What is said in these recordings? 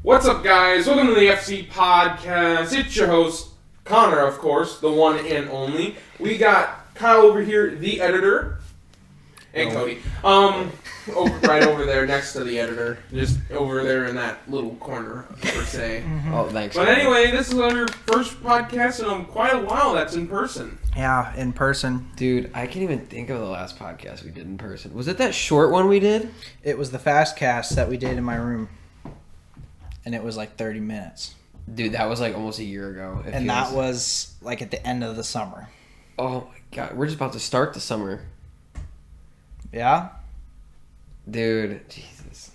What's up, guys? Welcome to the FC Podcast. It's your host, Connor, of course, the one and only. We got Kyle over here, the editor, and Cody. Right over there next to the editor. Just over there in that little corner, per se. Oh, thanks. But anyway, this is our first podcast in quite a while that's in person. Yeah, in person. Dude, I can't even think of the last podcast we did in person. Was it that short one we did? It was the fast cast that we did in my room. And it was like 30 minutes. Dude, that was like almost a year ago. And that was like at the end of the summer. Oh my god, we're just about to start the summer. Yeah? Dude, Jesus.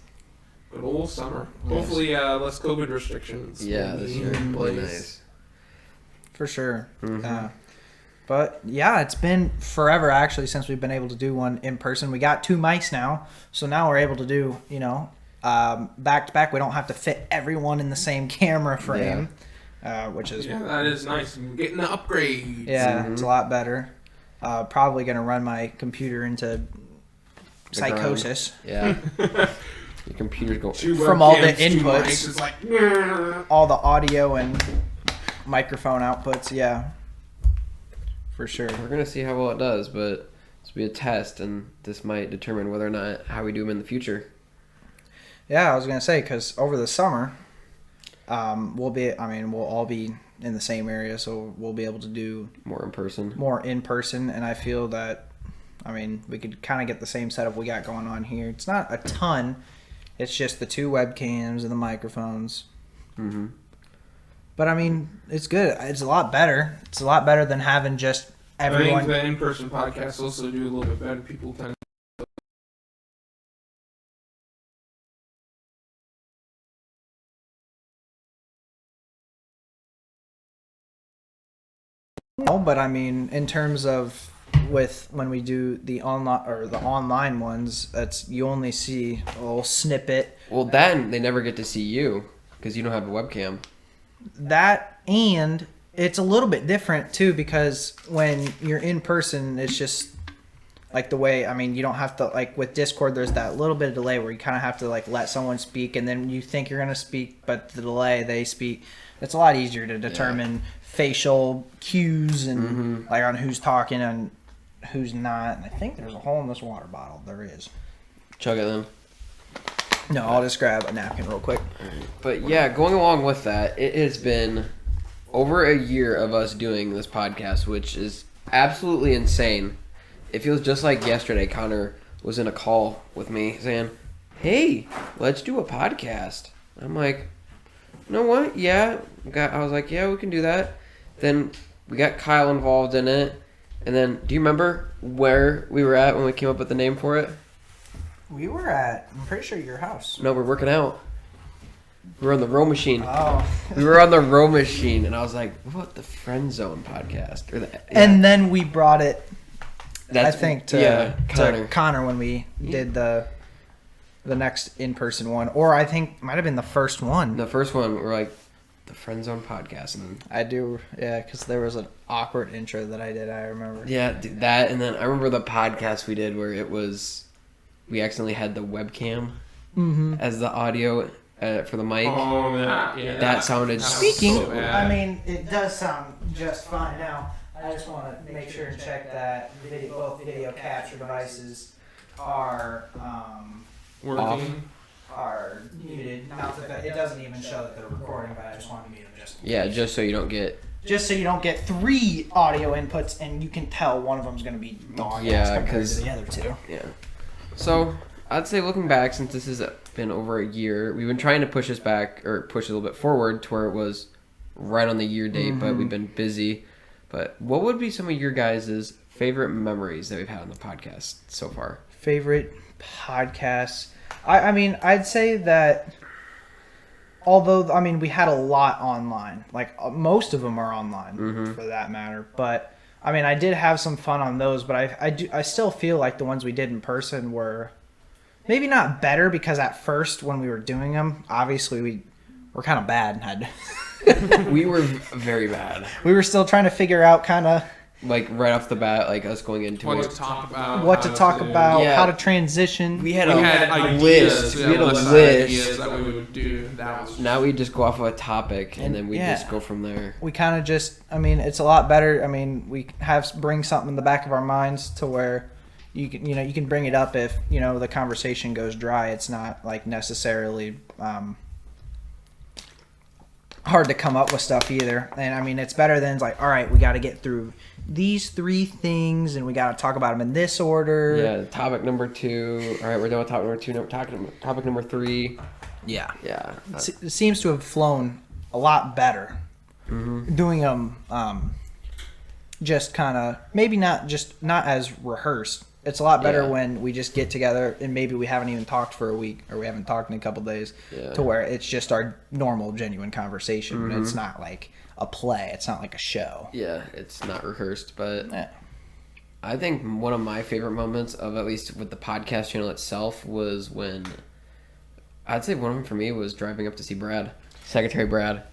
Good old summer. Hopefully, less COVID restrictions. Yeah, this year will be nice. For sure. Mm-hmm. But yeah, it's been forever actually since we've been able to do one in person. We got 2 mics now, so now we're able to do, back to back. We don't have to fit everyone in the same camera frame, which is that is nice. Getting the upgrades. Yeah, It's a lot better. Probably gonna run my computer into psychosis. Yeah. Your computer's going from all the inputs, it's like all the audio and microphone outputs. Yeah, for sure. We're gonna see how well it does, but this will be a test, and this might determine whether or not how we do them in the future. Yeah, I was gonna say because over the summer, we'll all be in the same area, so we'll be able to do more in person. And I feel that, we could kind of get the same setup we got going on here. It's not a ton. It's just the 2 webcams and the microphones. Mm-hmm. But it's good. It's a lot better. It's a lot better than having just everyone. I think the in-person podcasts also do a little bit better. People tend. No, but in terms of when we do the online ones, that's you only see a little snippet. Well, then they never get to see you because you don't have a webcam. That, and it's a little bit different too because when you're in person, it's just like the way. You don't have to with Discord. There's that little bit of delay where you kind of have to let someone speak, and then you think you're gonna speak, but the delay they speak. It's a lot easier to determine facial cues and on who's talking and who's not. And I think there's a hole in this water bottle. There is. Chug it then. No, I'll just grab a napkin real quick. But yeah, going along with that, it has been over a year of us doing this podcast, which is absolutely insane. It feels just like yesterday. Connor was in a call with me saying, "Hey, let's do a podcast." I'm like, "You know what? Yeah." I was like, "Yeah, we can do that." Then we got Kyle involved in it. And then, do you remember where we were at when we came up with the name for it? We were at, I'm pretty sure, your house. No, we're working out. We were on the row machine. Oh. We were on the row machine, and I was like, what about the Friendzone podcast? And then we brought it, Connor. to Connor when we did the next in-person one. Or I think it might have been the first one. The first one, we're like, the Friendzone podcast. And I do, yeah, because there was an awkward intro that I did, I remember. Yeah, that, and then I remember the podcast we did where it was, we accidentally had the webcam as the audio for the mic. Oh, yeah. That sounded Speaking, so bad. it does sound just fine now. I just want to make sure and check that both video capture devices are Working. are muted. Not that it doesn't even show that they're recording, but I just want to mute them just so you don't get... Just so you don't get 3 audio inputs and you can tell one of them's going to be dog ass compared to the other 2. Yeah. So, I'd say looking back, since this has been over a year, we've been trying to push a little bit forward to where it was right on the year date, but we've been busy. But what would be some of your guys' favorite memories that we've had on the podcast so far? Favorite podcasts? I'd say that although, we had a lot online. Most of them are online for that matter. But, I did have some fun on those. But I still feel like the ones we did in person were maybe not better because at first when we were doing them, obviously we were kind of bad and had We were very bad. We were still trying to figure out kind of like right off the bat, like us going into What it. to talk about. What to talk about, Yeah. how to transition. We had We a had list. ideas. We had a list of list. ideas that we would do. That was Now we just go off of a topic and then we Yeah. just go from there. We kind of just, I mean, it's a lot better. I mean, we bring something in the back of our minds to where you can bring it up if, the conversation goes dry. It's not like necessarily hard to come up with stuff either. And I mean, it's better than it's like, all right, we got to get through these 3 things and we got to talk about them in this order. Yeah, topic number 2. All right, we're done with topic number 2. Topic number 3. Yeah. Yeah. It seems to have flown a lot better doing them just kind of maybe not as rehearsed. It's a lot better Yeah. when we just get together and maybe we haven't even talked for a week or we haven't talked in a couple days to where it's just our normal genuine conversation. It's not like a play. It's not like a show. Yeah, it's not rehearsed, but Yeah. I think one of my favorite moments of at least with the podcast channel itself was when I'd say one of them for me was driving up to see Brad, Secretary Brad.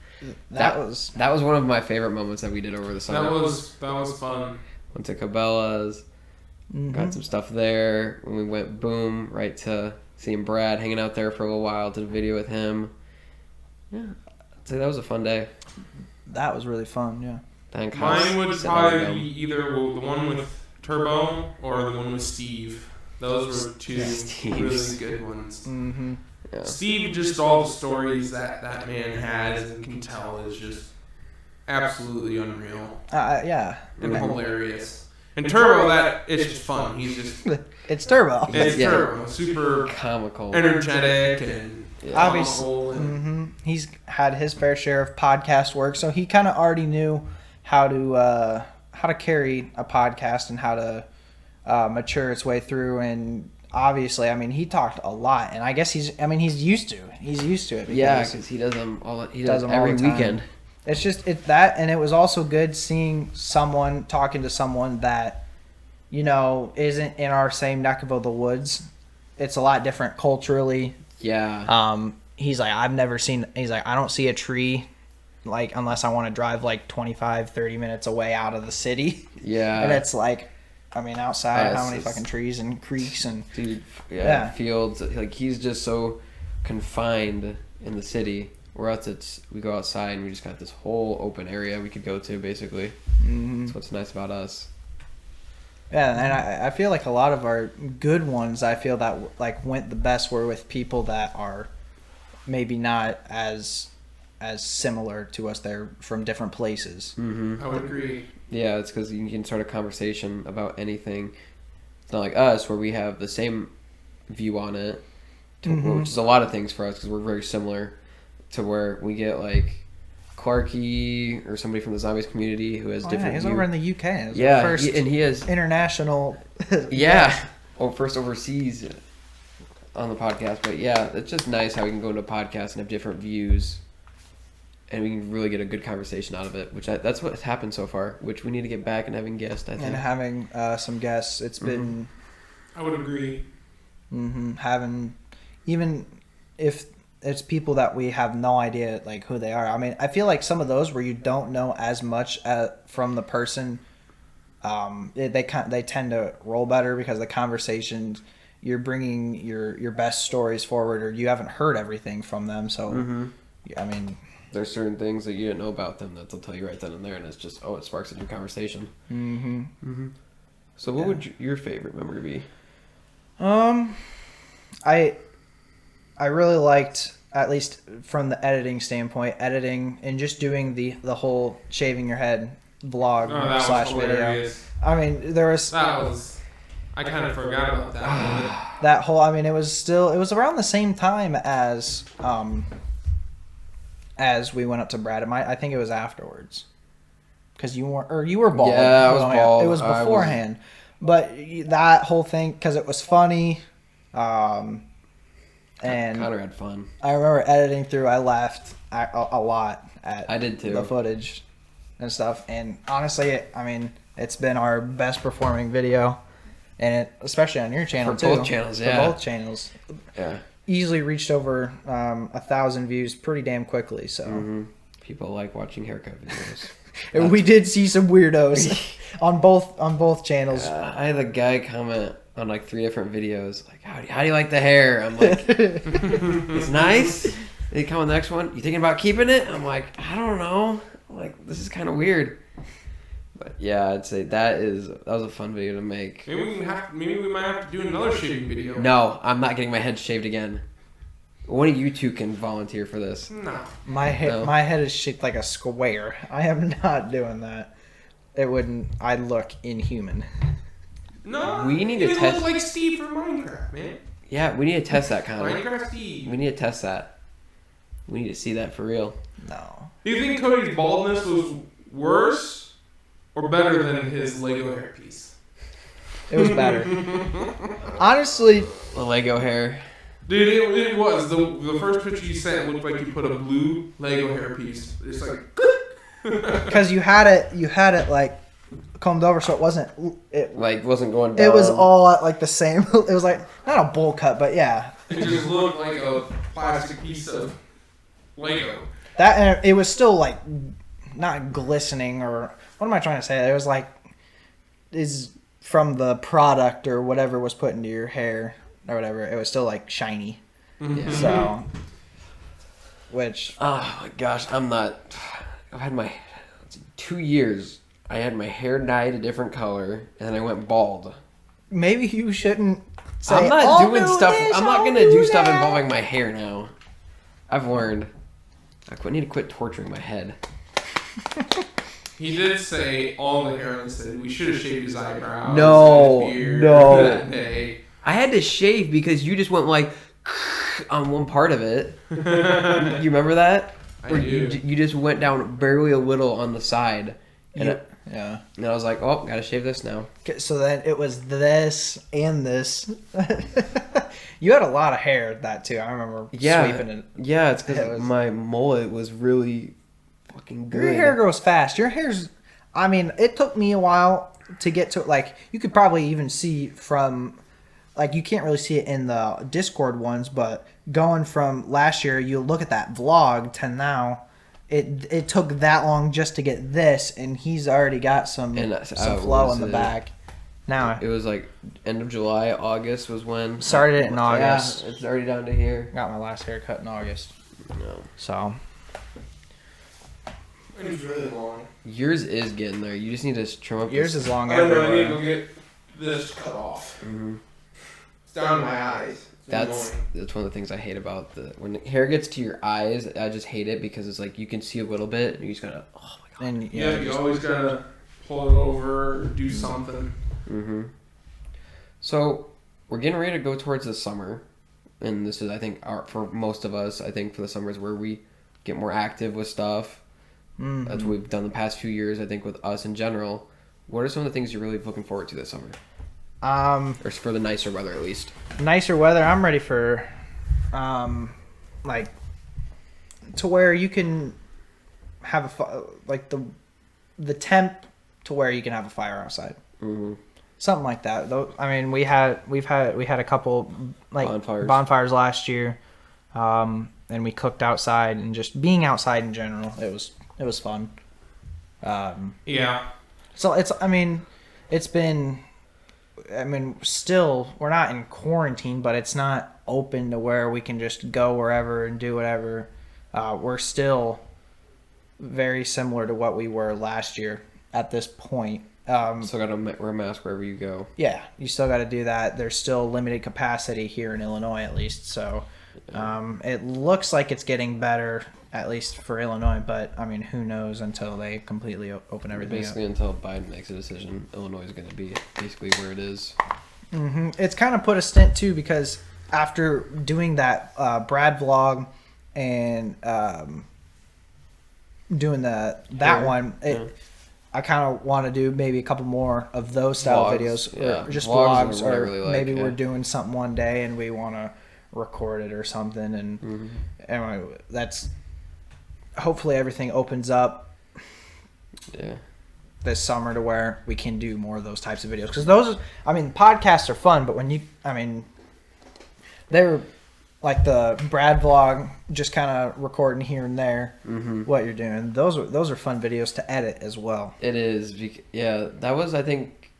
That was one of my favorite moments that we did over the summer. that was fun. Went to Cabela's, got some stuff there. When we went right to seeing Brad, hanging out there for a little while, did a video with him. Yeah, I'd say that was a fun day. That was really fun, yeah. Thank Mine would Sit probably down. be either the one with Turbo or the one with Steve. Those were 2 really good ones. Mm-hmm. Yeah. Steve, just all the stories that man has and can tell is just absolutely unreal Yeah. and hilarious. And Turbo, it's just fun. He's just It's Turbo. it's Yeah. Turbo, super Comical. energetic and Obviously. comical and He's had his fair share of podcast work, so he kind of already knew how to carry a podcast and how to mature its way through. And obviously, I mean, he talked a lot, and I guess he's used to it. He's used to it. Yeah, because he does them all. He does them every all the time. weekend. It's just that, and it was also good seeing someone talking to someone that isn't in our same neck of the woods. It's a lot different culturally. Yeah. He's like, I don't see a tree like unless I want to drive like 25-30 minutes away out of the city. Yeah. And it's like, I mean, outside, how many it's- fucking trees and creeks and Dude, Yeah. fields. Like he's just so confined in the city. Where else we go outside and we just got this whole open area we could go to basically. That's what's nice about us. yeah. And I feel like a lot of our good ones, I feel that like went the best were with people that are maybe not as similar to us. They're from different places. I would agree. Yeah, it's because you can start a conversation about anything. It's not like us where we have the same view on it, which is a lot of things for us because we're very similar. To where we get like Clarky or somebody from the zombies community who has different. He's view. over in the UK. It was the Yeah, first and he has international. Yeah. First overseas on the podcast. But yeah, it's just nice how we can go into a podcast and have different views. And we can really get a good conversation out of it, that's what's happened so far, which we need to get back and having guests, I think. And having some guests. It's been I would agree. having, even if it's people that we have no idea like who they are. I mean, I feel like some of those where you don't know as much from the person, they tend to roll better because the conversations, you're bringing your best stories forward, or you haven't heard everything from them. So, I mean, there's certain things that you didn't know about them that they'll tell you right then and there, and it's just it sparks a new conversation. So what would your favorite memory be? I really liked, at least from the editing standpoint, editing and just doing the whole shaving your head vlog / video. Hilarious. I mean, there was I kind of forgot about that. that whole. I mean, it was around the same time as we went up to Brad. I think it was afterwards, because you were bald. Yeah, I was bald. It was beforehand, but that whole thing, because it was funny. And Connor had fun. I remember editing through. I laughed a lot at I did too. the footage and stuff. And honestly, it's been our best performing video, and especially on your channel For too. both channels, For yeah. both channels, Yeah. easily reached over 1,000 views pretty damn quickly. So People like watching haircut videos. And we did see some weirdos on both channels. I had a guy comment on like 3 different videos, like, how do you like the hair? I'm like, it's nice. And he come on the next one, you thinking about keeping it? I'm like, I don't know. I'm like, this is kind of weird. But yeah, I'd say that was a fun video to make. Maybe we might have to do another shaving video. No, I'm not getting my head shaved again. One of you two can volunteer for this. No. My head is shaped like a square. I am not doing that. I'd look inhuman. No. We need to test. Look like Steve from Minecraft, man. Yeah, we need to test that, Connor. Minecraft Steve. We need to test that. We need to see that for real. No. Do you think Cody's baldness was worse or better than his Lego hairpiece? It was better. Honestly, The Lego hair. Dude, it was. The first picture you sent looked like you put a blue Lego hairpiece. It's like... because you had it like combed over, so it wasn't Wasn't going down. It was all at like the same. It was like not a bowl cut, but yeah. It just looked like a plastic piece of Lego. And it was still like not glistening, or what am I trying to say? It was like is from the product or whatever was put into your hair or whatever. It was still like shiny. Yeah. So, which oh my gosh, I've had my 2 years. I had my hair dyed a different color, and then I went bald. maybe you shouldn't say. I'm not doing stuff. This, I'm not gonna do stuff involving my hair now. I've learned. I need to quit torturing my head. He did say all the hair on this head. We should have shaved his eyebrows. No, and his beard no. that day. I had to shave because you just went like on one part of it. You remember that? I do. You just went down barely a little on the side. And Yeah. And I was like, oh, gotta shave this now. So then it was this and this. You had a lot of hair that too. I remember sweeping it. Yeah, it's because my mullet was really fucking good. Your hair grows fast. Your hair's... I mean, it took me a while to get to... Like, you could probably even see from... Like, you can't really see it in the Discord ones, but going from last year, you look at that vlog to now... It took that long just to get this, and he's already got some flow in the back. Now it was like end of July, August was when started it in August. Yeah, it's already down to here. Got my last haircut in August. No. So It's really long. Yours is getting there. You just need to trim up. yours is long. I know. I need to everywhere. go get this cut off. Mm-hmm. It's down my eyes. That's one of the things I hate about when the hair gets to your eyes. I just hate it because it's like you can see a little bit and you just gotta. Oh my god. And Yeah, you always gotta pull it over or do something. Mm-hmm. So we're getting ready to go towards the summer, and this is, I think, for most of us, I think for the summer is where we get more active with stuff. Mm-hmm. That's what we've done the past few years. I think with us in general. What are some of the things you're really looking forward to this summer? Or for the nicer weather, at least. Nicer weather. I'm ready for, like, to where you can have like the temp to where you can have a fire outside. Mm-hmm. Something like that. Though, I mean, we had a couple like bonfires last year, and we cooked outside, and just being outside in general, it was fun. Yeah. So it's been. I mean, still, we're not in quarantine, but it's not open to where we can just go wherever and do whatever. We're still very similar to what we were last year at this point. Still got to wear a mask wherever you go. Yeah, you still got to do that. There's still limited capacity here in Illinois, at least. So it looks like it's getting better, at least for Illinois. But, I mean, who knows until they completely open everything Basically, up. Until Biden makes a decision, Illinois is going to be basically where it is. Mm-hmm. It's kind of put a stint, too, because after doing that Brad vlog and doing that one, I kind of want to do maybe a couple more of those style videos, or just vlogs, or really maybe we're doing something one day and we want to record it or something. And anyway, that's hopefully everything opens up this summer to where we can do more of those types of videos. Because podcasts are fun, but when they're like the Brad vlog, just kind of recording here and there Mm-hmm. what you're doing. Those are fun videos to edit as well. It is. Yeah, that was, I think,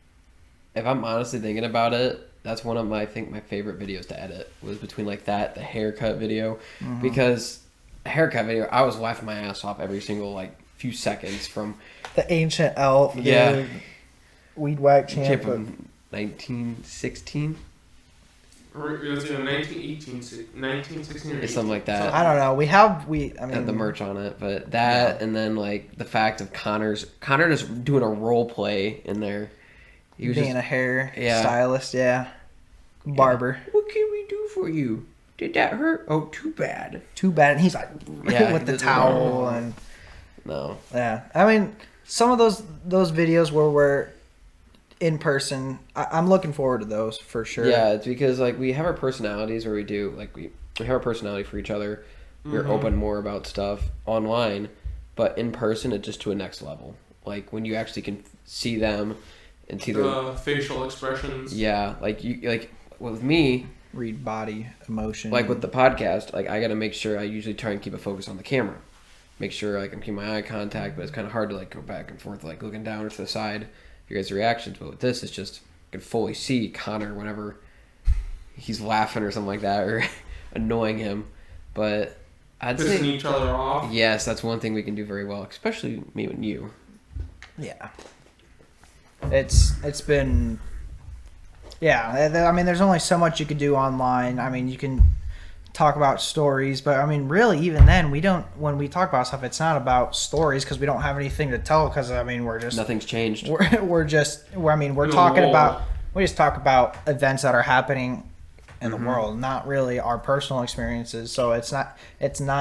if I'm honestly thinking about it, that's one of my favorite videos to edit was between like that, the haircut video, because a haircut video, I was laughing my ass off every single like few seconds from The ancient elf, Yeah. weed whack champ champ. from 1916, It was either 1916 or or something like that. I don't know. I mean, Had the merch on it, but that and then like the fact of Connor just doing a role play in there. He was being just, a hair Yeah. stylist, barber. what can we do for you? Did that hurt? Oh, too bad. Too bad. And he's like Yeah, with he the does- towel and No. yeah. I mean, some of those videos where we're in person, I'm looking forward to those for sure. Yeah, it's because like we have our personalities where we do like we have our personality for each other. We're open more about stuff online, but in person it's just to a next level. Like when you actually can see them and see their the facial expressions. yeah, like you like with me, Read body emotion. like with the podcast, like I got to make sure I usually try and keep a focus on the camera. Make sure like I'm keeping my eye contact, but it's kind of hard to like go back and forth, like looking down or to the side. Your guys' reactions, but with this, it's just I can fully see Connor whenever he's laughing or something like that, or annoying him. But I'd Pissing say each other off. yes, that's one thing we can do very well, especially me and you. Yeah. It's been. Yeah, I mean, there's only so much you could do online. I mean, you can talk about stories, but I mean, really, even then, we don't. When we talk about stuff, it's not about stories because we don't have anything to tell. Because I mean, we're just Nothing's changed. we're I mean, we're No. talking about. We just talk about events that are happening in the world, not really our personal experiences. So it's not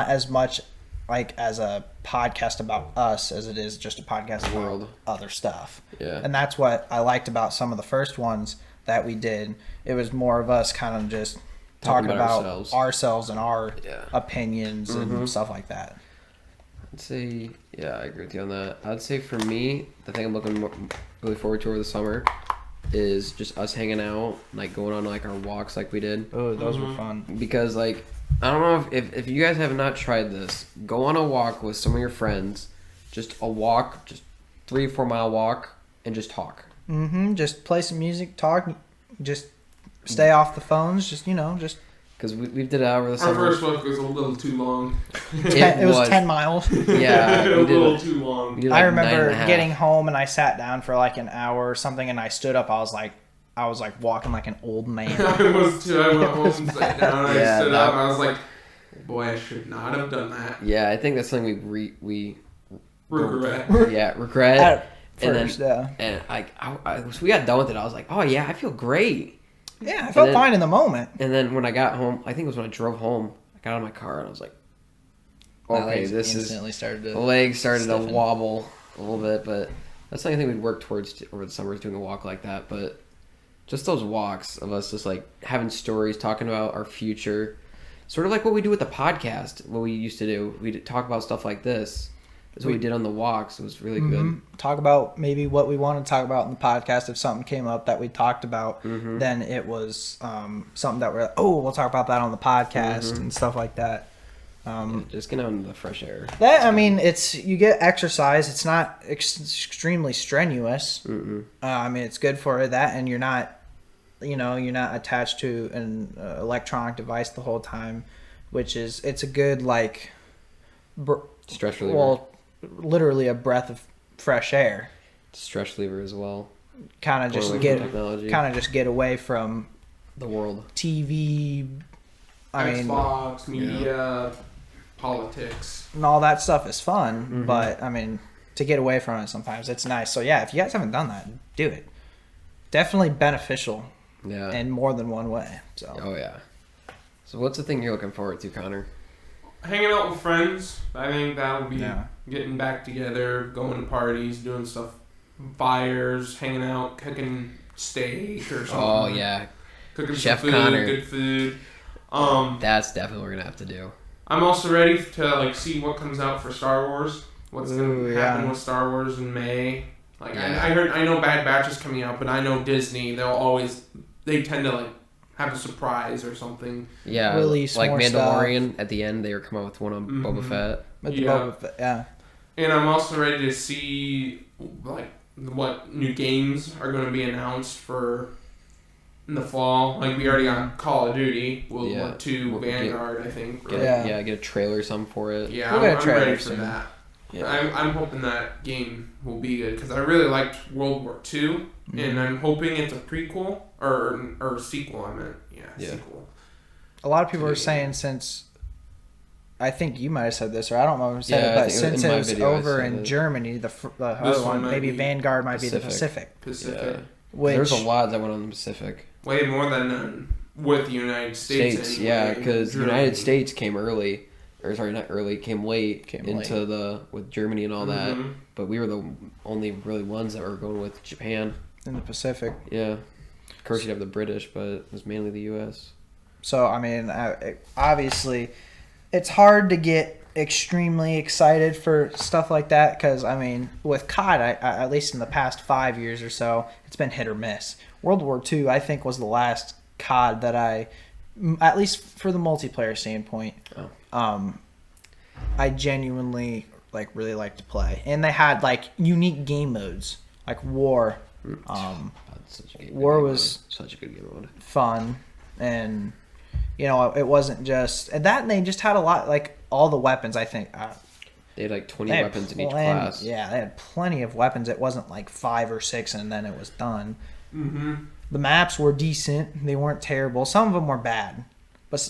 as much like as a podcast about us as it is just a podcast about World. other stuff. Yeah. And that's what I liked about some of the first ones that we did. It was more of us kind of just talking about ourselves and our Yeah. opinions and stuff like that. I'd say, yeah, I agree with you on that. I'd say for me, the thing I'm looking really forward to over the summer is just us hanging out, like going on like our walks like we did. Oh, those were fun. Because like I don't know if you guys have not tried this, go on a walk with some of your friends, just a walk, just 3-4 mile walk, and just talk. Just play some music, talk, just stay off the phones. Just just. Because we did it over the Our summer. first walk was a little too long. It was 10 miles. Yeah, a we did little it. too long. We did I like 9.5. remember getting home and I sat down for like an hour or something, and I stood up. I was like walking like an old man. I was too. I went home, sat down, and Yeah, I stood that- up, and I was like, boy, I should not have done that. Yeah, I think that's something we Regret. regret. At and then first, yeah. and so we got done with it. I was like, oh yeah, I feel great. Yeah, I felt then- fine in the moment. And then when I got home, I think it was when I drove home, I got out of my car and I was like, okay, this is started the legs started to stiffen. wobble a little bit, but that's something I think we'd work towards over the summer, is doing a walk like that. But just those walks of us just like having stories, talking about our future, sort of like what we do with the podcast, what we used to do. We'd talk about stuff like this. That's what we did on the walks. It was really good. Talk about maybe what we want to talk about in the podcast. If something came up that we talked about, then it was something that we're like, oh, we'll talk about that on the podcast and stuff like that. Just get out into the fresh air. That I mean, it's you get exercise. It's not extremely strenuous. I mean, it's good for that, and you're not attached to an electronic device the whole time, it's a good like, Stress reliever. well, literally a breath of fresh air. Stress reliever as well. Kind of just Away get from technology. get away from The world. TV. I mean, Xbox, media, politics. and all that stuff is fun, but I mean, to get away from it sometimes it's nice. So yeah, if you guys haven't done that, do it. Definitely beneficial Yeah. in more than one way. So Oh yeah. So what's the thing you're looking forward to, Connor? Hanging out with friends. I think that'll be Yeah. getting back together, going to parties, doing stuff, fires, hanging out, cooking steak or something. Oh yeah. Cooking Chef some food, Connor. good food. That's definitely what we're gonna have to do. I'm also ready to like see what comes out for Star Wars. What's Ooh, gonna happen yeah. with Star Wars in May? Like Yeah. I know Bad Batch is coming out, but I know Disney. They tend to like have a surprise or something. Yeah, release like more Mandalorian stuff. at the end, they were coming out with one on Boba Fett. With the Yeah. Boba Fett, yeah. And I'm also ready to see like what new games are going to be announced for in the fall. Like we already got Call of Duty, World War II, We'll Vanguard, I think. Get Right? get a trailer or something for it. Yeah, We'll get a I'm trailer ready for soon. that. Yeah. I'm hoping that game will be good because I really liked World War II, and I'm hoping it's a prequel or sequel. I meant sequel. A lot of people are saying since, I think you might have said this, or I don't know if you said it, I but think since in it my was video I over said in it. Germany, the other This one, one might maybe be Vanguard might be the Pacific. Pacific. Yeah. Which, There's a lot that went on the Pacific. Way more than with the United States. Anyway. Yeah, because the Germany. United States came early, or sorry, not early, came late with Germany and all that. Mhm. But we were the only really ones that were going with Japan. in the Pacific. Yeah, of course you'd have the British, but it was mainly the U.S. So, I mean, obviously, it's hard to get extremely excited for stuff like that because, I mean, with COD, at least in the past 5 years or so, it's been hit or miss. World War II, I think, was the last COD that at least for the multiplayer standpoint, I genuinely really like to play. And they had unique game modes, like War. War was such a good game mode. Fun, and it wasn't just and they just had a lot, all the weapons. I think they had 20 weapons in each class. Yeah, they had plenty of weapons. It wasn't 5 or 6 and then it was done. Mm-hmm. The maps were decent. They weren't terrible. Some of them were bad, but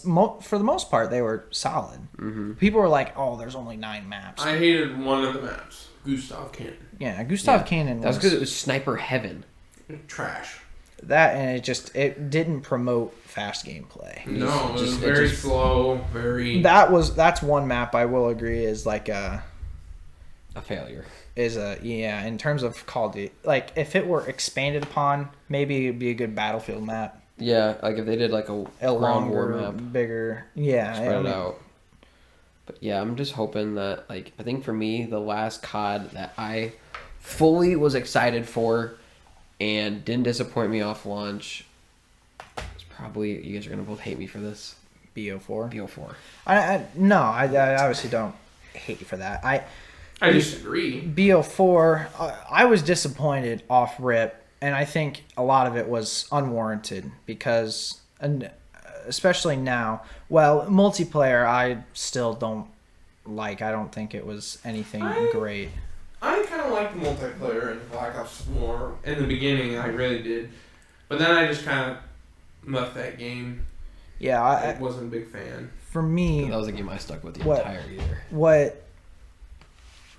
for the most part, they were solid. Mm-hmm. People were like, "Oh, there's only 9 maps." I hated one of the maps, Gustav Cannon. Yeah, Gustav Cannon. That's because it was sniper heaven. Trash. That and it didn't promote fast gameplay. No, it was very slow. That's one map I will agree is a failure. In terms of Call of Duty, if it were expanded upon, maybe it'd be a good Battlefield map. Yeah, if they did a longer, war map, bigger, spread it out. But yeah, I'm just hoping that I think for me the last COD that I fully was excited for and didn't disappoint me off launch is probably, you guys are gonna both hate me for this, BO4. BO4. I obviously don't hate you for that. I disagree. BO4, I was disappointed off rip, and I think a lot of it was unwarranted because, and especially now, multiplayer I still don't like. I don't think it was anything great. I kind of liked multiplayer in Black Ops 4. In the beginning, I really did. But then I just kind of left that game. Yeah, I wasn't a big fan. For me, that was a game I stuck with the entire year. What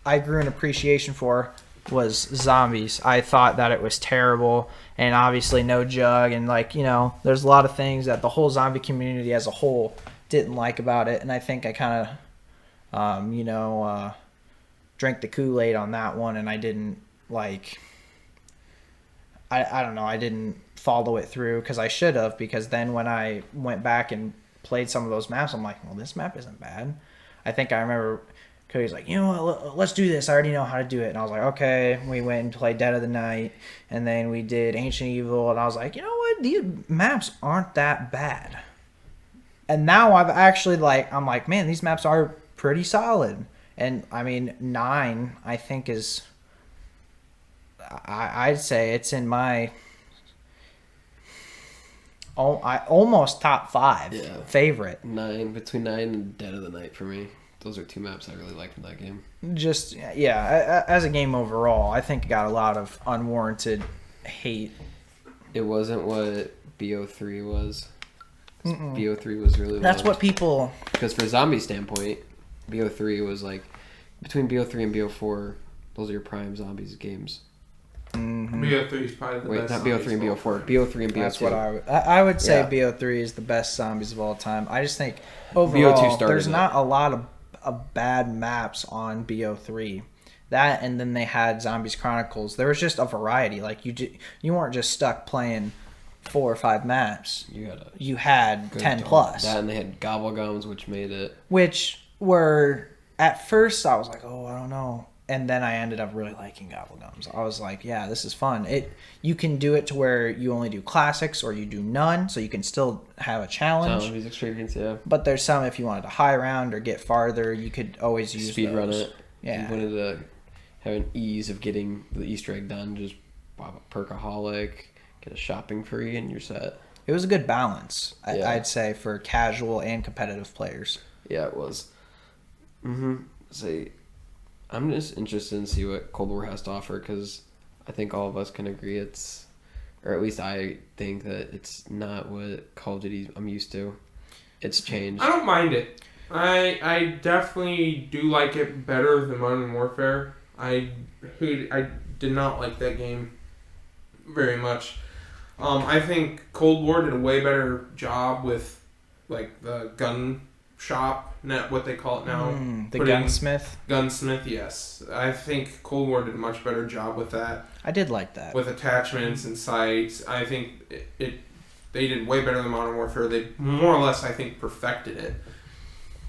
I grew an appreciation for was zombies. I thought that it was terrible, and obviously no jug, and there's a lot of things that the whole zombie community as a whole didn't like about it, and I think I kind of, drank the Kool-Aid on that one, and I didn't I don't know, I didn't follow it through because I should have, because then when I went back and played some of those maps, I'm like, well, this map isn't bad. I think I remember Cody's like, let's do this. I already know how to do it. And I was like, okay. We went and played Dead of the Night, and then we did Ancient Evil, and I was like, you know what? These maps aren't that bad. And now I've actually I'm like, man, these maps are pretty solid. And I mean, 9, I think is, I'd say it's in my almost top 5 favorite. 9, between 9 and Dead of the Night for me. Those are 2 maps I really liked in that game. Just, as a game overall, I think it got a lot of unwarranted hate. It wasn't what BO3 was. BO3 was really That's loved. what people... Because for zombie standpoint, BO3 was between BO3 and BO4, those are your prime zombies games. Mm-hmm. BO3 is probably the best. Not BO3 and BO4. BO3 and BO2. That's what I would say. BO3 is the best zombies of all time. I just think overall there's not a lot of bad maps on BO3. That, and then they had Zombies Chronicles. There was just a variety. You weren't just stuck playing 4 or 5 maps. You had 10 plus. That, and they had Gobblegums, which made it. Which were, at first I was like, oh, I don't know. and then I ended up really liking Gobblegums. I was like, yeah, this is fun. You can do it to where you only do classics or you do none, so you can still have a challenge. Music experience, yeah. But there's some, if you wanted to high round or get farther, you could always use speed run those. it. Yeah. If you wanted to have an ease of getting the Easter egg done, just pop a perkaholic, get a shopping free, and you're set. It was a good balance, Yeah. I'd say, for casual and competitive players. Yeah, it was. See, I'm just interested to see what Cold War has to offer, because I think all of us can agree it's, or at least I think that it's not what Call of Duty I'm used to. It's changed. I don't mind it. I definitely do like it better than Modern Warfare. I did not like that game very much. I think Cold War did a way better job with like the gun shop, not what they call it now. The gunsmith. Gunsmith, yes. I think Cold War did a much better job with that. I did like that. With attachments and sights. I think they did way better than Modern Warfare. They more or less, I think, perfected it.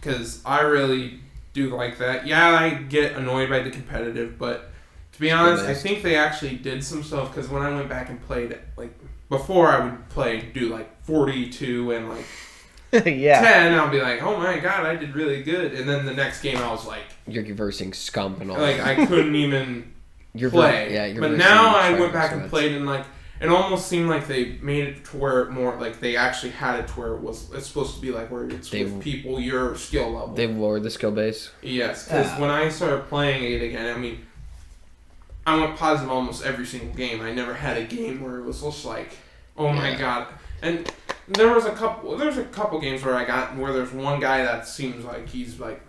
Because I really do like that. Yeah, I get annoyed by the competitive, but to be honest, I think they actually did some stuff. Because when I went back and played, like, before I would do like 42 and like yeah. 10, I'll be like, oh my god, I did really good. And then the next game, I was like, you're versing Scump and all like, that. I couldn't even play. You're but now I went back and played, and like, it almost seemed like they made it to where it more, like, they actually had it to where it's supposed to be like where it's with people your skill level. They've lowered the skill base. Yes, because when I started playing it again, I mean, I went positive almost every single game. I never had a game where it was just like, oh my god. And there's a couple games where there's one guy that seems like he's like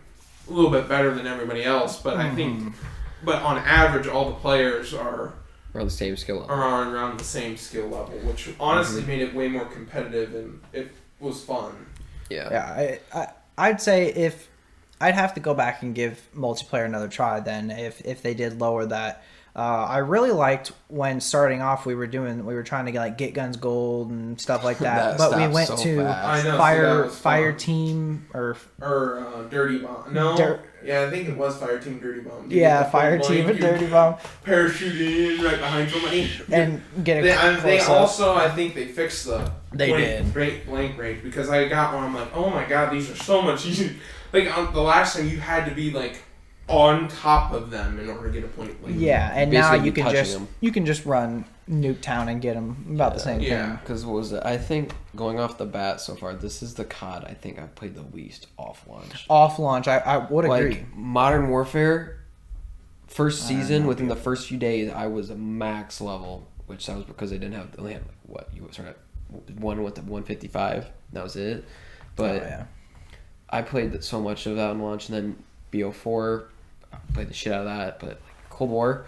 a little bit better than everybody else, but I think, but on average, all the players are around the same skill level. Are around the same skill level, which honestly made it way more competitive, and it was fun. Yeah. I'd say if I'd have to go back and give multiplayer another try, then if they did lower that. I really liked when starting off we were trying to get guns gold and stuff like that, but we went to fire team or dirty bomb. No, yeah, I think it was fire team dirty bomb. Yeah, fire team and dirty bomb. Parachute in right behind somebody and get a. They also, I think they fixed the blank range, because I got one. I'm like, oh my god, these are so much easier. Like the last time you had to be like on top of them in order to get a point blank. Yeah, and now you can just run Nuketown and get them about the same thing. Because what was it? I think going off the bat so far, this is the COD I think I've played the least off launch. Off launch, I would agree. Like Modern Warfare, first season within the first few days, I was a max level, which that was because they only had like what you started at one with the 155. That was it. But I played so much of that on launch, and then BO4. I played the shit out of that, but like Cold War,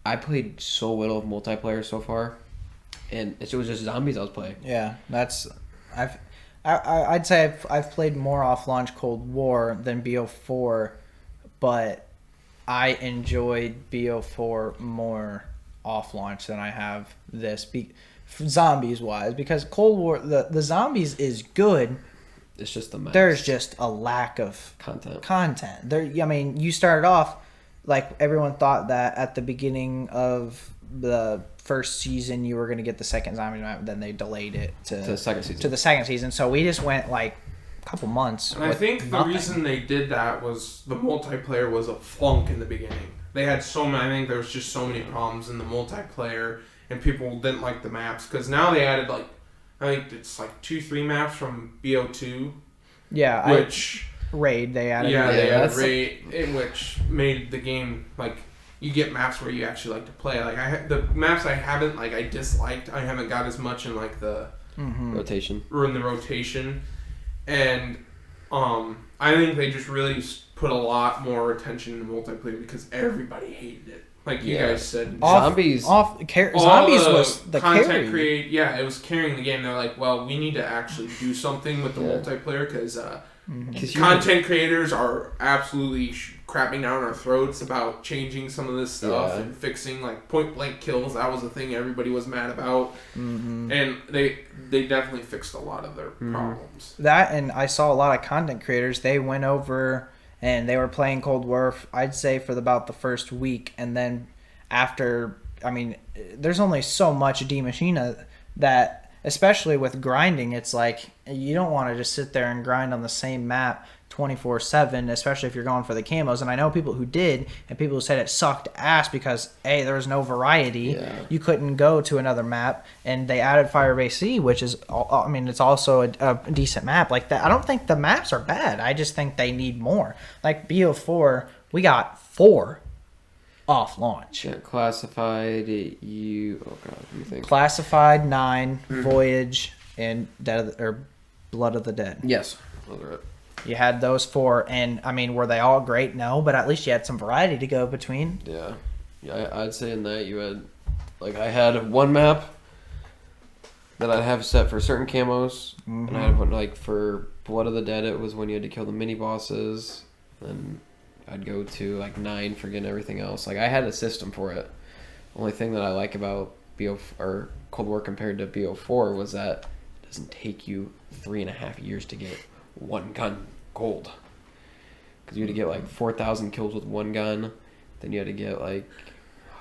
I played so little of multiplayer so far, and it was just zombies I was playing. Yeah, I'd say I've played more off launch Cold War than BO4, but I enjoyed BO4 more off launch than I have this zombies wise, because Cold War the zombies is good. It's just the max. There's just a lack of content. I mean, you started off like everyone thought that at the beginning of the first season you were going to get the second zombie map, then they delayed it to the second season. So we just went like a couple months. And I think the reason they did that was the multiplayer was a flunk in the beginning. They had I think there was just so many problems in the multiplayer, and people didn't like the maps, because now they added like, I think it's like 2-3 maps from BO2. Yeah, Raid they added. Yeah, they added Raid, which made the game like you get maps where you actually like to play. Like the maps I haven't I disliked. I haven't got as much in like the rotation. Or in the rotation, and I think they just really put a lot more attention in multiplayer because everybody hated it. Like you guys said, zombies was the content it was carrying the game. They're like, well, we need to actually do something with the multiplayer, because content creators are absolutely crapping down our throats about changing some of this stuff and fixing like point blank kills. That was the thing everybody was mad about, and they definitely fixed a lot of their problems. That, and I saw a lot of content creators. They went over and they were playing Cold War, I'd say, for about the first week. And then after, I mean, there's only so much D Machina that, especially with grinding, it's like you don't want to just sit there and grind on the same map 24/7, especially if you're going for the camos. And I know people who did, and people who said it sucked ass because there was no variety. Yeah. You couldn't go to another map, and they added Firebase C, which is, I mean, it's also a decent map like that. I don't think the maps are bad. I just think they need more. Like BO4, we got 4 off launch. Yeah, classified. Oh god, what do you think? Classified 9, Voyage, and Blood of the Dead. Yes, those are it. You had those 4, and I mean, were they all great? No, but at least you had some variety to go between. Yeah, I'd say in that you had, like, I had one map that I'd have set for certain camos, and I had one, like, for Blood of the Dead, it was when you had to kill the mini bosses, and I'd go to like 9 for getting everything else. Like, I had a system for it. Only thing that I like about or Cold War compared to BO4 was that it doesn't take you 3.5 years to get one gun gold. Because you had to get like 4,000 kills with one gun. Then you had to get like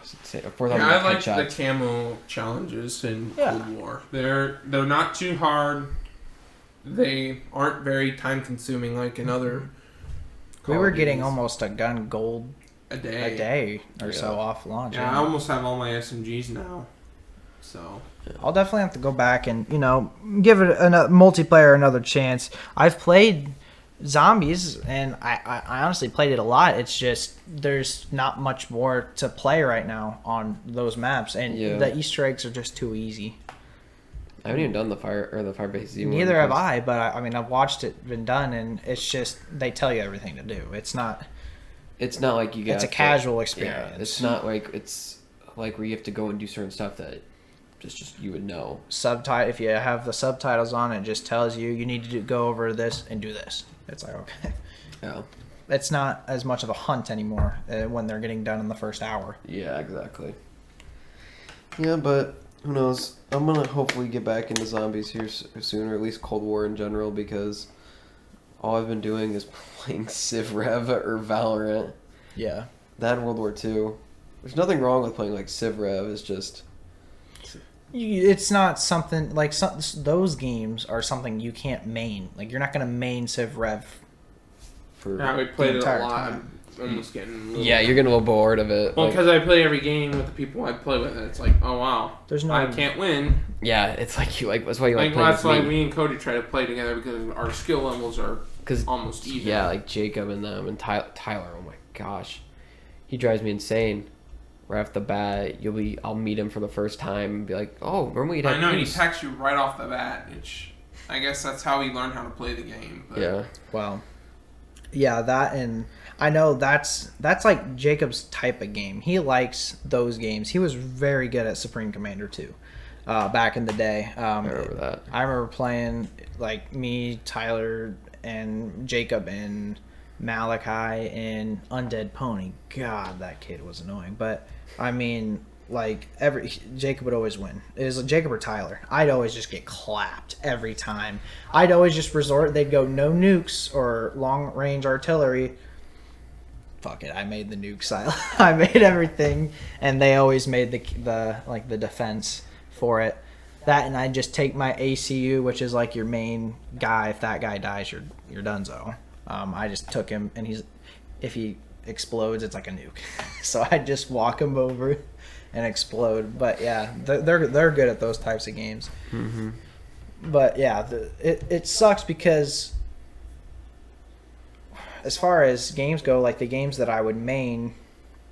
4,000 I like headshots. the camo challenges in Cold War. They're not too hard. They aren't very time consuming like in other. We were getting almost a gun gold a day or so off launch. Yeah, I almost have all my SMGs now. So I'll definitely have to go back and, you know, give it a multiplayer another chance. I've played Zombies, and I honestly played it a lot. It's just there's not much more to play right now on those maps, and the Easter eggs are just too easy. I haven't even done the Firebase Z one. Neither have I, but I mean, I've watched it been done, and it's just they tell you everything to do. It's not like you get. It's a casual experience. Yeah, it's not like where you have to go and do certain stuff that just you would know. If you have the subtitles on, it just tells you need to go over this and do this. It's like, okay. Yeah. It's not as much of a hunt anymore when they're getting done in the first hour. Yeah, exactly. Yeah, but who knows? I'm going to hopefully get back into Zombies here soon, or at least Cold War in general, because all I've been doing is playing Civ Rev or Valorant. Yeah. That and World War II. There's nothing wrong with playing like Civ Rev. It's just... It's not something like those games are something you can't main. Like, you're not going to main Civ Rev. We played it a lot. Time. I'm almost getting you're getting a little bored of it. Well, because I play every game with the people I play with, and it's like, oh wow, I can't win. Yeah, it's like that's why you like playing that's why me and Cody try to play together, because our skill levels are almost even. Yeah, like Jacob and them and Tyler. Oh my gosh, he drives me insane. Right off the bat, I'll meet him for the first time and be like, oh, remember we'd have I know, he attacks you right off the bat, which I guess that's how he learned how to play the game. But. Yeah. Wow. Yeah, that, and I know that's like Jacob's type of game. He likes those games. He was very good at Supreme Commander 2 back in the day. I remember that. I remember playing, like, me, Tyler, and Jacob, and Malachi, and Undead Pony. God, that kid was annoying. But I mean, like, Jacob would always win. It was Jacob or Tyler. I'd always just get clapped every time. I'd always just resort. They'd go no nukes or long range artillery. Fuck it, I made the nukes. I made everything, and they always made the defense for it. That, and I just take my ACU, which is like your main guy. If that guy dies, you're donezo. I just took him, and if he explodes, it's like a nuke. So I just walk him over and explode. But yeah, they're good at those types of games. Mm-hmm. But yeah, it sucks because as far as games go, like the games that I would main,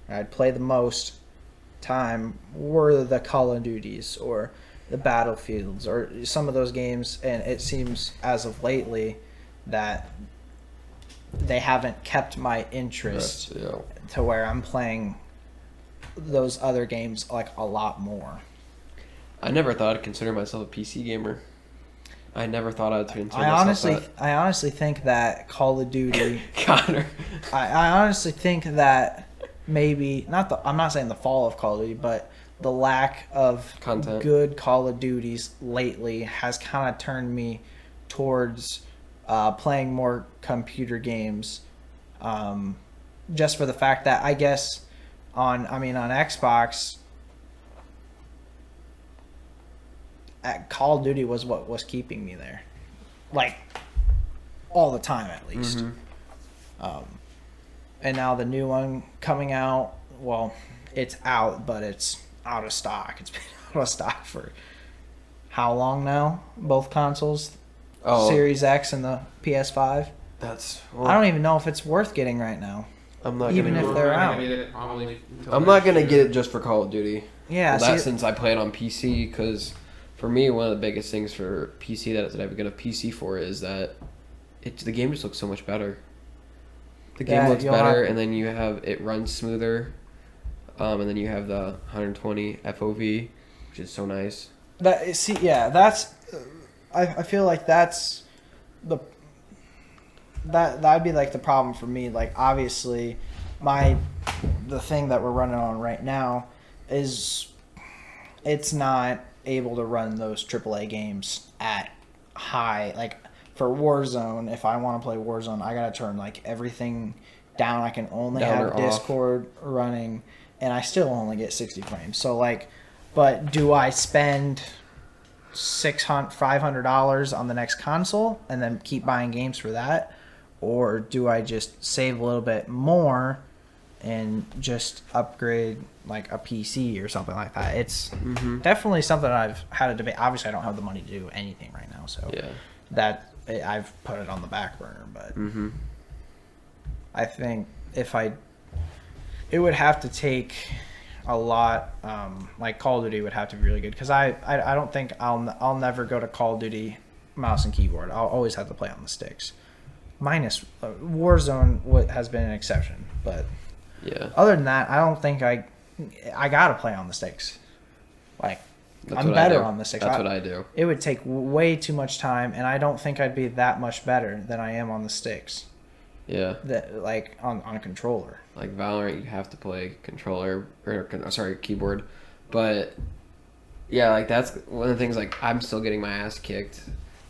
I'd play the most time were the Call of Duties or the Battlefields or some of those games, and it seems as of lately that they haven't kept my interest to where I'm playing those other games like a lot more. I never thought I'd consider myself a PC gamer. I never thought I'd consider myself that. I honestly think that Call of Duty... Connor. I honestly think that maybe... I'm not saying the fall of Call of Duty, but the lack of content, good Call of Duties lately has kind of turned me towards playing more computer games Just for the fact that I guess on Xbox, Call of Duty was what was keeping me there, like all the time at least. And now the new one coming out, well, it's out, but it's out of stock. It's been out of stock for how long now? Both consoles, Series X and the PS5. I don't even know if it's worth getting right now. I'm not even gonna if they're out. I'm not gonna get it just for Call of Duty. Yeah, well, since I play it on PC, because for me, one of the biggest things for PC that I've got a PC for is that the game just looks so much better. The game looks better, and then it runs smoother, and then you have the 120 FOV, which is so nice. That's I feel like that's that'd be like the problem for me. Like obviously, the thing that we're running on right now is it's not able to run those AAA games at high. Like for Warzone, if I want to play Warzone, I gotta turn like everything down. I can only have Discord running, and I still only get 60 frames. So like, but do I spend $500 on the next console and then keep buying games for that, or do I just save a little bit more and just upgrade like a PC or something like that? It's definitely something I've had a debate. Obviously, I don't have the money to do anything right now, so that I've put it on the back burner. But I think it would have to take a lot. Like Call of Duty would have to be really good, because I don't think I'll never go to Call of Duty mouse and keyboard. I'll always have to play on the sticks. Minus Warzone has been an exception, but other than that, I don't think I gotta play on the sticks. Like I'm better on the sticks. That's what I do. It would take way too much time, and I don't think I'd be that much better than I am on the sticks. Yeah. Like on a controller. Like Valorant, you have to play keyboard, but yeah, like that's one of the things. Like I'm still getting my ass kicked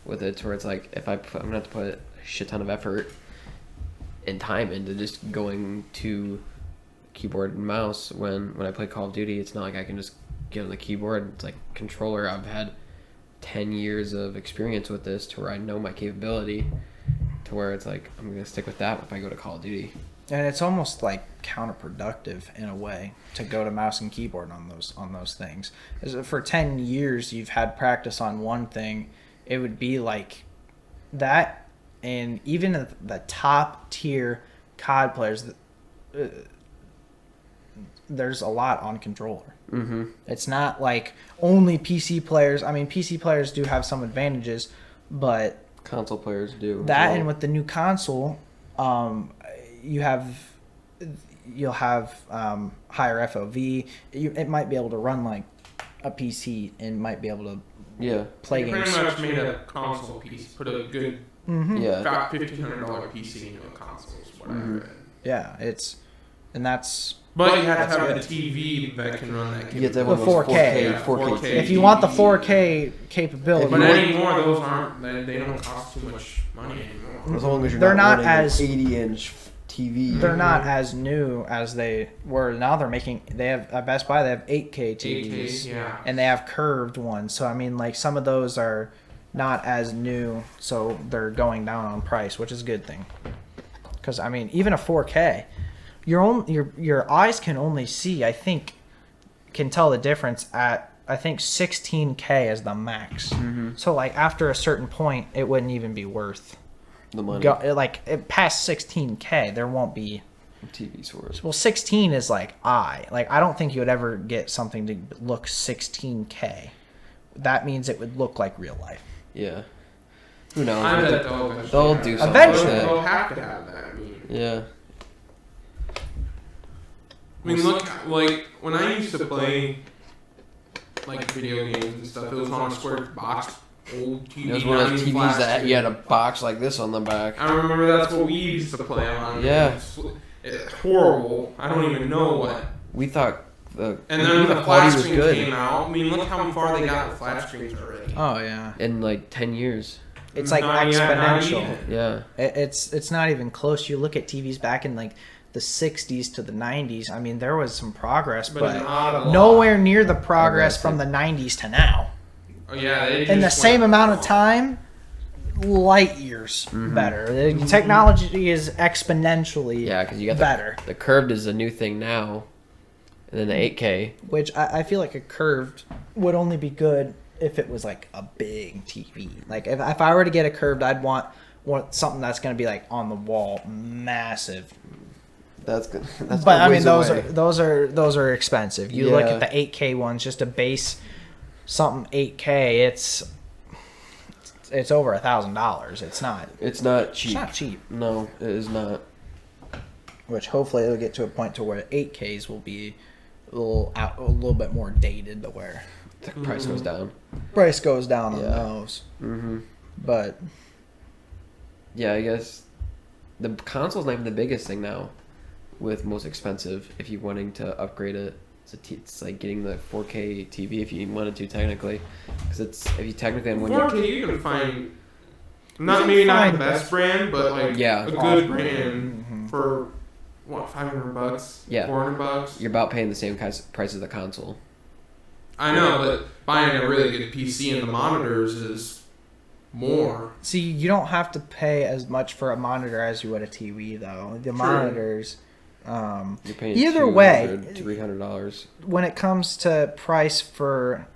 with it, to where it's like I'm gonna have to put a shit ton of effort and time into just going to keyboard and mouse. When I play Call of Duty, it's not like I can just get on the keyboard. It's like controller. I've had 10 years of experience with this, to where I know my capability, to where it's like I'm gonna stick with that if I go to Call of Duty. And it's almost like counterproductive in a way to go to mouse and keyboard on those things. For 10 years you've had practice on one thing, it would be like that. And even the top tier COD players, there's a lot on controller. It's not like only PC players. I mean, PC players do have some advantages, but console players do that. And with the new console, you'll have higher FOV. It might be able to run like a PC and might be able to play games. Pretty much made a console piece, put a good about $1,500 PC into a console is what I read. Yeah, but you have to have the TV that can run that. You get the 4K. 4K. If you want the 4K capability, but anymore those aren't. They don't cost too much money anymore. As long as they're not running as 80-inch TV. They're not as new as they were. Now they have at Best Buy. They have 8K TVs, and they have curved ones. So I mean, like some of those are not as new, so they're going down on price, which is a good thing. Because I mean, even a 4K, your eyes can only see. I think can tell the difference at 16K is the max. So like after a certain point, it wouldn't even be worth the money. Past 16K, there won't be TVs for it. Well, 16 is like I don't think you would ever get something to look 16K. That means it would look like real life. Yeah. Who knows? I bet they'll do something. Eventually. They'll have to have that. I mean. Yeah. I mean, look, like when I used to play like video games and stuff, it was on a square box, old TV. It was one of those TVs that you had a box like this on the back. I remember that's what we used to play on. Yeah. It's horrible. I don't even know what. We thought and then the flat screen came out. I mean, look how far they got with flat screens already. Oh yeah. In like 10 years. It's like Not exponential. even. Yeah. It's not even close. You look at TVs back in like the 60s to the 90s. I mean, there was some progress, But but not a lot. nowhere near the progress from the 90s to now. Oh, yeah, they In the just same went amount of wrong. time, light years better. The technology is exponentially Yeah, because you got better. the curved is a new thing now, and then the 8K. Which I feel like a curved would only be good if it was like a big TV. Like if I were to get a curved, I'd want something that's going to be like on the wall, massive. That's good. That's But I mean, away. those are expensive. You look Yeah. at the 8K ones, just a base something 8K. It's over $1,000. It's not. It's not cheap. It's not cheap. No, it is not. Which hopefully it'll get to a point to where 8Ks will be a little bit more dated, to where The price goes down. price goes down on Yeah. those. Mm-hmm. But Yeah, I guess the console's not even the biggest thing now. With most expensive, if you're wanting to upgrade it, it's like getting the 4K TV if you wanted to technically, because it's if you technically when you 4K, you can find not maybe not the best brand, but like Yeah. a good brand for what, $500? Yeah. $400? you're about paying the same price as the console. I know, but buying a really good PC and the monitors is more. see, you don't have to pay as much for a monitor as you would a TV, though. The monitors. You're paying Either way, $300. when it comes to price for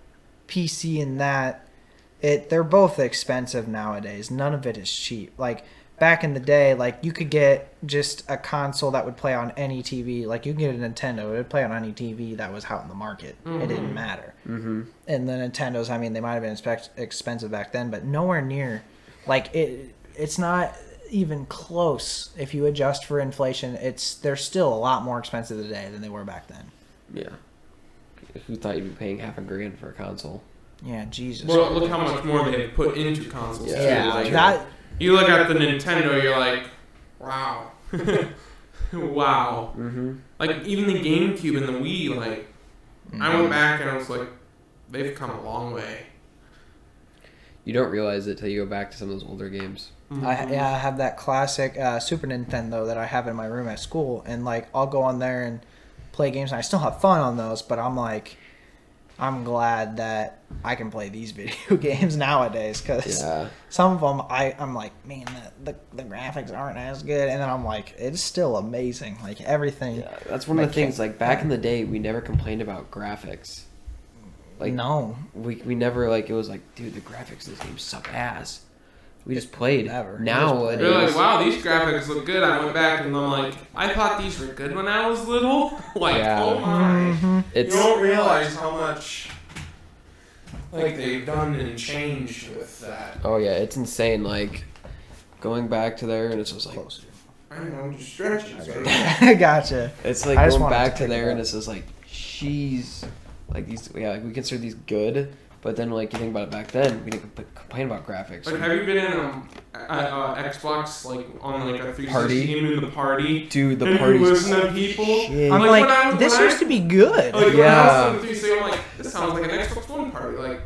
PC and that, they're both expensive nowadays. None of it is cheap. Like back in the day, like you could get just a console that would play on any TV. Like you could get a Nintendo, it would play on any TV that was out in the market. It didn't matter. Mm-hmm. And the Nintendos, I mean, they might have been expensive back then, but nowhere near. Like it's not even close. If you adjust for inflation, they're still a lot more expensive today than they were back then. Yeah. Who thought you'd be paying $500,000 for a console? Yeah, Jesus. Well, look how much more they have put into consoles. Yeah, too. yeah, Like, that you look at the Nintendo, you're like, wow, wow. Mm-hmm. Like even the GameCube and the Wii, like I went back and I was like, they've come a long way. You don't realize it till you go back to some of those older games. I have that classic Super Nintendo that I have in my room at school, and like I'll go on there and play games, and I still have fun on those. But I'm like, I'm glad that I can play these video games nowadays, because Yeah. some of them I'm like, man, the graphics aren't as good, and then I'm like, it's still amazing, like everything. Yeah, that's one of the things. Like back in the day, we never complained about graphics. Like No, we never like it was like, dude, the graphics of this game suck ass. We just played. Never. Now We just it They're like, is. wow, these graphics look good. I went back and I'm like, I thought these were good when I was little. Like, Yeah. oh my. It's You don't realize how much like they've done and changed with that. oh yeah, it's insane. Like going back to there, and it's just like close. I know, just stretching. Gotcha. it's like I just going wanted back to to take there, it and back. it's just like, jeez, like these. Yeah, like we consider these good, but then like you think about it back then, we didn't complain about graphics. Like, have you been in Xbox like on like a 360 Party? game in the party? Dude, the and party's you listen to people. shit. I'm Like, like, when I was- this when I- used to be good. Like, when I Yeah. was in the 360, I'm like, this sounds like an Xbox One party. Like,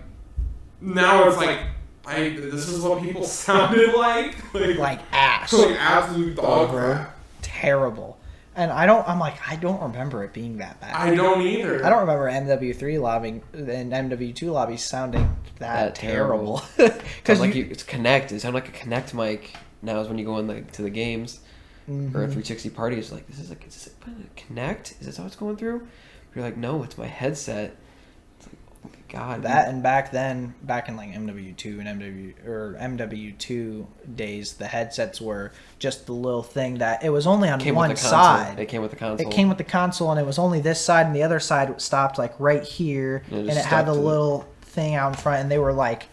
now it's like, this is what people sounded like. Like ass. Like absolute dog crap. Terrible. And I don't remember it being that bad. I don't either. I don't remember MW3 lobbying and MW2 lobbies sounding that terrible. Because Because like it's Connect. It sounded like a Connect mic. Now is when you go in to the games or a 360 party. It's like is this a Connect? Is this how it's going through? You're like, no, it's my headset. It's like, oh my god. that, and back in like MW2 and MW2 days, the headsets were just the little thing that it was only on came one with the console. side. It came with the console. It came with the console, and it was only this side, and the other side stopped like right here, Yeah, and just it had stuck the to the- little thing out in front, and they were like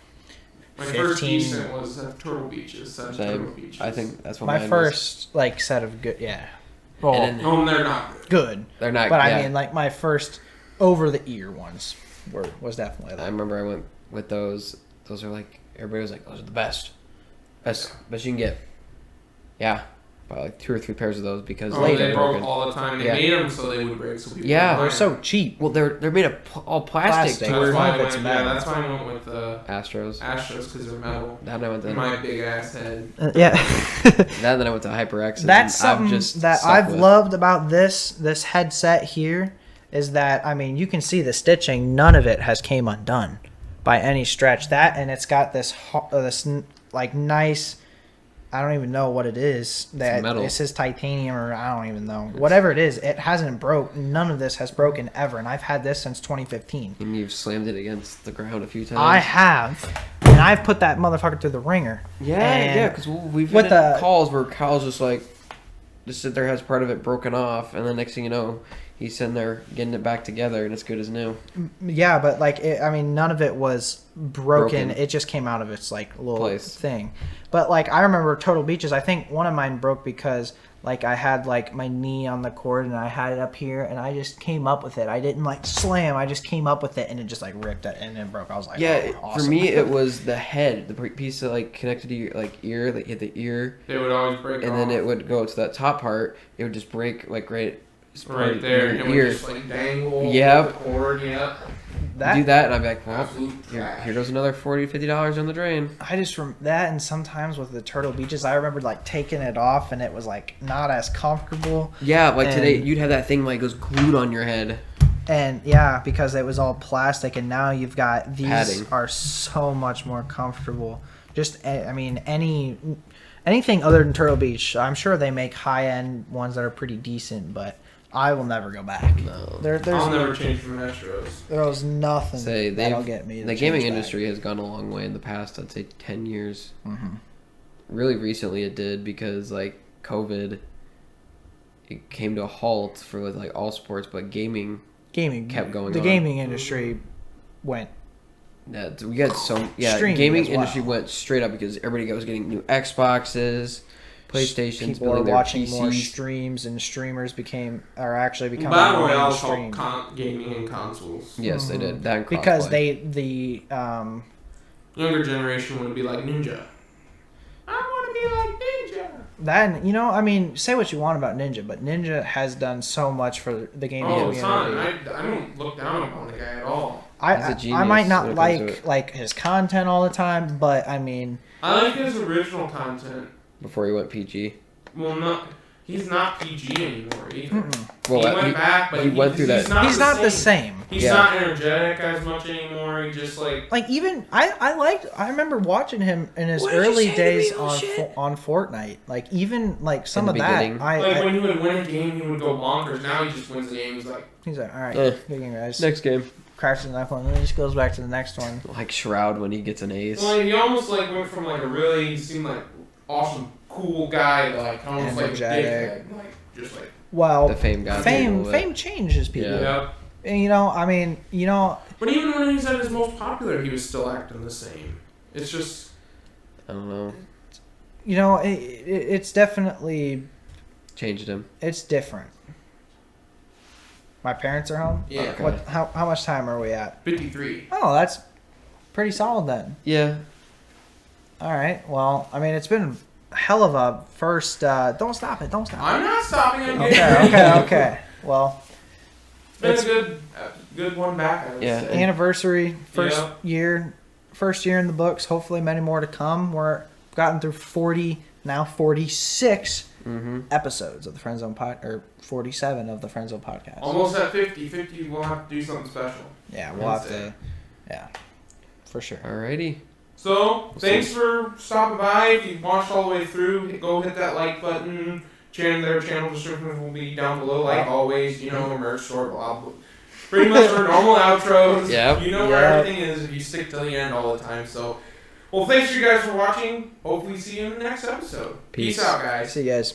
My first 15. decent was Turtle Beaches. Turtle Same. Beaches. I think that's what my mine first like set of good, yeah, well, And then- No, they're not good. good, They're not. but yeah. I mean like my first over the ear ones was definitely I that. remember I went with those. Those are like everybody was like, those are the best you can get. Yeah, buy like 2 or 3 pairs of those because Oh, they get broke broken. all the time. They Yeah. made them so they would break. So people Yeah. would buy They're so them. cheap. Well, they're made of all plastic. Plastic. To That's where why I It's went. metal. Yeah, that's why I went with Astros. Astros because they're metal. Then I went to My big ass head. Yeah. then I went to HyperX. That's and something just that stuck I've with. loved about this headset here is that, I mean, you can see the stitching. None of it has came undone by any stretch. That, and it's got this like nice, I don't even know what it is. That metal. It says titanium or I don't even know. Whatever it is, it hasn't broke. None of this has broken ever, and I've had this since 2015. And you've slammed it against the ground a few times. I have, and I've put that motherfucker through the ringer. Yeah, And yeah, because we've with had the- calls where Kyle's just sit there, has part of it broken off, and then next thing you know, he's sitting there getting it back together, and it's good as new. Yeah, but like, I mean, none of it was broken. Broken. It just came out of its like little Place. thing. But like, I remember Total Beaches. I think one of mine broke because like I had like my knee on the cord and I had it up here, and I just came up with it. I didn't like slam. I just came up with it, and it just like ripped it and it broke. I was like, Yeah, oh, awesome. for me, it was the head, the piece that like connected to your ear, that hit the ear, They would always break. and off. then it would go to that top part. It would just break like right there. And your it would ear. just like dangle. Yep. The cord. Yep. Do that, and I'd be like, well, Absolute here trash. goes another $40-$50 on the drain. I just from that, and sometimes with the Turtle Beaches, I remember like taking it off, and it was like not as comfortable. Yeah, like today, And- you'd have that thing like goes glued on your head. And yeah, because it was all plastic, and now you've got these Padding. are so much more comfortable. Just, I mean, anything other than Turtle Beach, I'm sure they make high end ones that are pretty decent, but I will never go back. No. There's I'll never change from Astros. there's nothing Say that'll get me. To the change gaming back. industry has gone a long way in the past. I'd say 10 years. Mhm. Really recently, it did because like COVID, it came to a halt for with like all sports, but gaming. Gaming kept going The on. gaming industry went. Yeah, we got Streaming gaming as well. industry went straight up because everybody was getting new Xboxes, PlayStations, People are building their watching PCs. more streams, and streamers are actually becoming Battle more Royale mainstream. called gaming and consoles. Yes, they did that and Because crossplay. the Younger generation would be like Ninja. I want to be like Ninja. that, you know, I mean, say what you want about Ninja, but Ninja has done so much for the gaming Oh, community. son, I don't look down upon the guy at all. He's a I genius might when not it comes to it. like his content all the time, but I mean, I like his original content. Before he went PG. Well, no, he's not PG anymore either. Well, he went back, but he went through that. he's not the same. He's Yeah. not energetic as much anymore. He just like Like even I remember watching him in his What did you early say to days me, on bullshit? on Fortnite. Like even like some In of the that, beginning. like when he would win a game, he would go bonkers. Now he just wins the game. He's like, he's like, all right, Eh. good game, guys. Next game. Crashes the next one, and then he just goes back to the next one. Like Shroud when he gets an ace. well, he almost like went from like a really he seemed like awesome, cool guy to like almost like a Energetic. dickhead, like just like Well, The fame got a little bit. fame changes people. Yeah. yeah. And, you know, I mean, you know, But even when he was at his most popular, he was still acting the same. It's just I don't know. it's definitely Changed him. it's different. My parents are home. yeah, Okay. What? How much time are we at? 53. Oh, that's pretty solid then. Yeah. All right. Well, I mean, it's been a hell of a first. Don't stop it. Don't stop I'm not stopping him. Okay. Well, It's been a good one back. I would Yeah. say. anniversary, first Yeah. year in the books. Hopefully, many more to come. We're gotten through 46 Mm-hmm. episodes of the Friendzone pod, or 47 of the Friendzone podcast. Almost at 50. 50, we'll have to do something special. Yeah, we'll have Wednesday. to. Yeah, for sure. Alrighty. So, thanks for stopping by. If you watched all the way through, go hit that like button. Their channel descriptions will be down below, like always. You know, merch store, blah, blah. Pretty much our normal outros. Yep. You know where everything is if you stick till the end all the time. So, well, thanks you guys for watching. Hopefully see you in the next episode. Peace. Peace out, guys. See you guys.